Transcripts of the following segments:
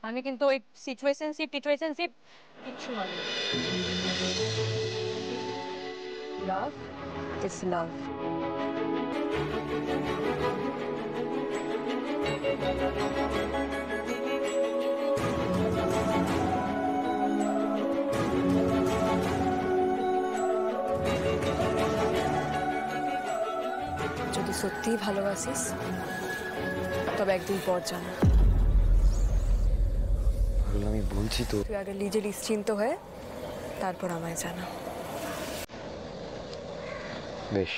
আমি কিন্তু ওই সিচুয়েশনশিপ কিচ্ছু নয়। Love is love. যদি সত্যিই ভালোবাসিস তবে একদিন পর জানা। আমি বলছি তো, তুই আগে নিজে নিশ্চিন্ত হয়ে তারপর আমায় জানা। বেশ।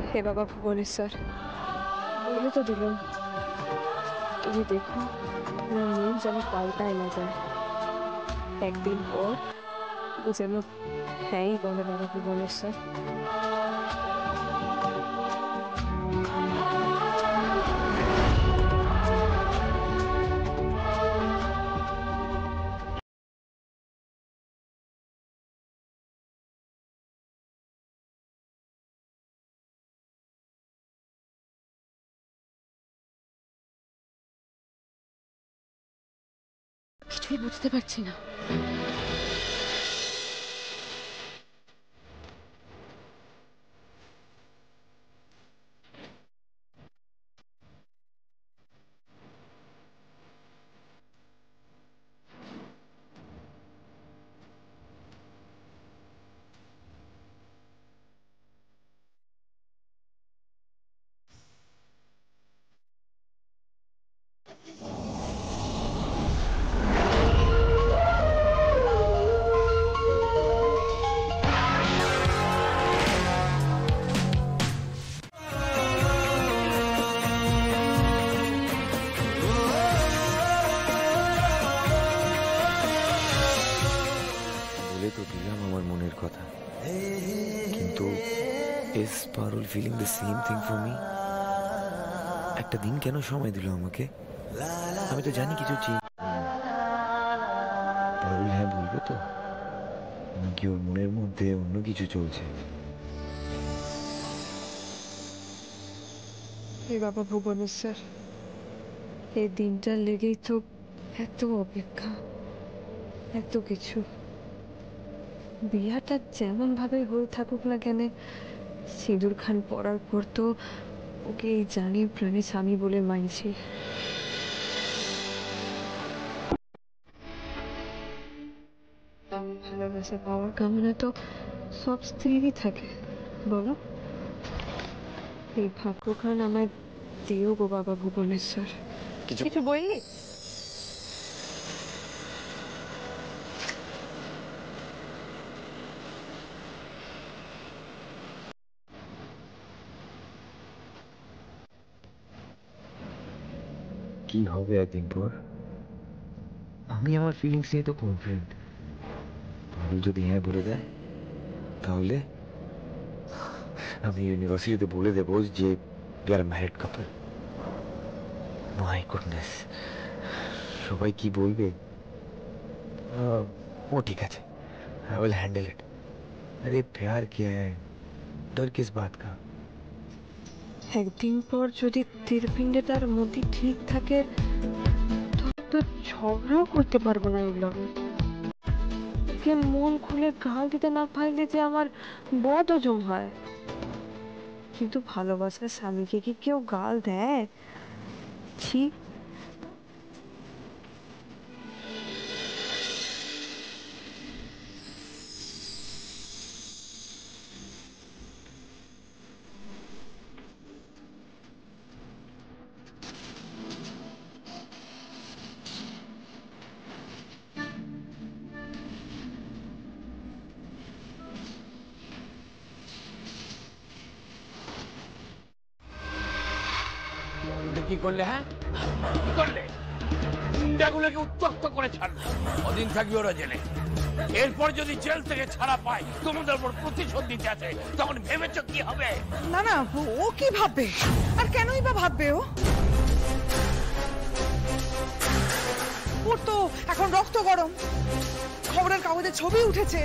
হে বাবা ভুবনেশ্বর, বলে তো দিলাম, তুমি দেখো আমার মন যেন পাল্টায় না যায়। একদিন পর যেন হ্যাঁই বলে বাবা ভুবনেশ্বর। কিছুই বুঝতে পারছি না। বলে তো দিলাম আমার মনের কথা, কিন্তু is Parul filling the same thing for me? একটা দিন কেন সময় দিল আমাকে? আমি তো জানি কিছু পারুল হ্যাঁ বলবে তো, নাকি ওর মনের মধ্যে অন্য কিছু চলছে? হে বাবা ভুবনেশ্বর, এই দিনটা লেগেই তো এত অপেক্ষা, এত কিছু। বিয়াটা যেমন ভাবে হয়ে থাকুক না কেন, সিঁদুর খান পরার পর তো ওকে এই জানি প্রাণে স্বামী বলে মানছি। ভালোবাসা পাওয়ার কামনা তো সব স্ত্রীরই থাকে, বলো? এই ভাগ্যখান আমায় দিও গো বাবা ভুবনেশ্বর। কিছু বললি? কি হবে একদিন পর? আমি আমার ফিলিংস নিয়ে তো কনফিডেন্ট। পারুল যদি হ্যাঁ বলে দেয়, তাহলে আমি ইউনিভার্সিটিতে বলে দেবো যে we are a married couple. My goodness, সবাই কি বলবে? ও ঠিক আছে, I will handle it. अरे प्यार क्या है, डर किस बात का? একদিন পর যদি তীরপিণ্ডটার মতি ঠিক থাকে তো ঝগড়াও করতে পারবো না এগুলো। ওকে মন খুলে গাল দিতে না পারলে যে আমার বদ হজম হয়। কিন্তু ভালোবাসার স্বামীকে কি কেউ গাল দেয়? ছি। কি করলে? হ্যাঁ, কি করলে? গুন্ডাগুলোকে উত্ত্যক্ত করে ছাড়বে। কদিন থাকবে ওরা জেলে? এরপর যদি জেল থেকে ছাড়া পায়, তোমাদের উপর প্রতিশোধ দিতে আছে, তখন ভেবেছো কি হবে? না না, ও কি ভাববে? আর কেনই বা ভাববে? ওর তো এখন রক্ত গরম, খবরের কাগজে ছবি উঠেছে,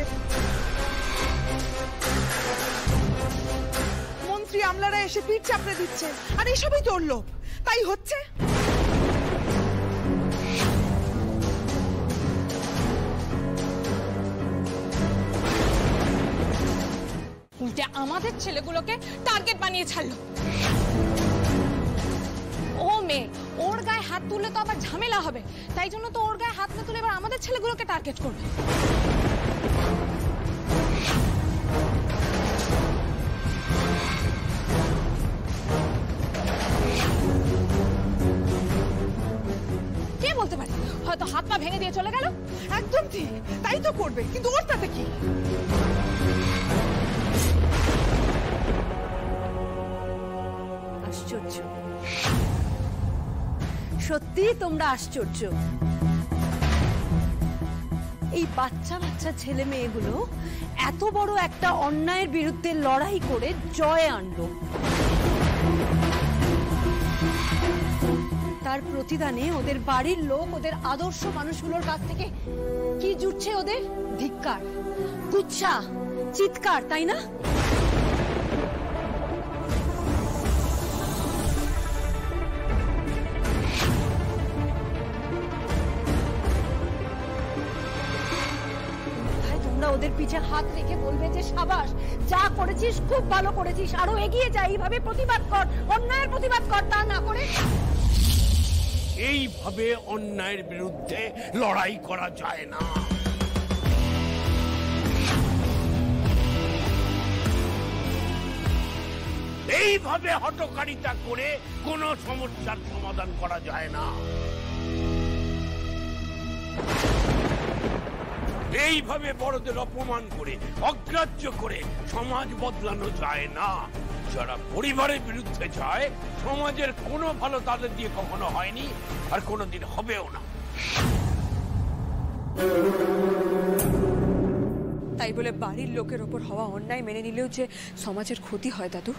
মন্ত্রী আমলারা এসে পিঠ চাপড়ে দিচ্ছে, আর এসবই তোর লোভ, তাই হচ্ছে। উল্টে আমাদের ছেলেগুলোকে টার্গেট বানিয়ে ছাড়লো। ও মেয়ে, ওর গায়ে হাত তুললে তো আবার ঝামেলা হবে, তাই জন্য তো ওর গায়ে হাত না তুলে এবার আমাদের ছেলেগুলোকে টার্গেট করবে। কে বলতে পারে, হয়তো হাত পা ভেঙে দিয়ে চলে গেল। একদম ঠিক, তাই তো করবে, কিন্তু ওর তাতে কি? আশ্চর্য, সত্যি তোমরা আশ্চর্য। এই বাচ্চা বাচ্চা ছেলে মেয়েগুলো এত বড় একটা অন্যায়ের বিরুদ্ধে লড়াই করে জয় আনলো, তার প্রতিদানে ওদের বাড়ির লোক, ওদের আদর্শ মানুষগুলোর কাছ থেকে কি জুটছে? ওদের ধিক্কার, কুৎসা, চিৎকার, তাই না? তোমরা ওদের পিছে হাত রেখে বলবে যে সাবাস, যা করেছিস খুব ভালো করেছিস, আরো এগিয়ে যা, এইভাবে প্রতিবাদ কর, অন্যায়ের প্রতিবাদ কর। তা না করে এইভাবে অন্যায়ের বিরুদ্ধে লড়াই করা যায় না। এইভাবে হঠকারিতা করে কোনো সমস্যার সমাধান করা যায় না। এইভাবে বড়দের অপমান করে, অগ্রাহ্য করে সমাজ বদলানো যায় না। যারা পরিবারের বিরুদ্ধে যায়, সমাজের কোনো ভালো তাদের দিয়ে কখনো হয়নি, আর কোনোদিন হবেও না। তাই বলে বাড়ির লোকের ওপর হওয়া অন্যায় মেনে নিলেও যে সমাজের ক্ষতি হয় দাদু?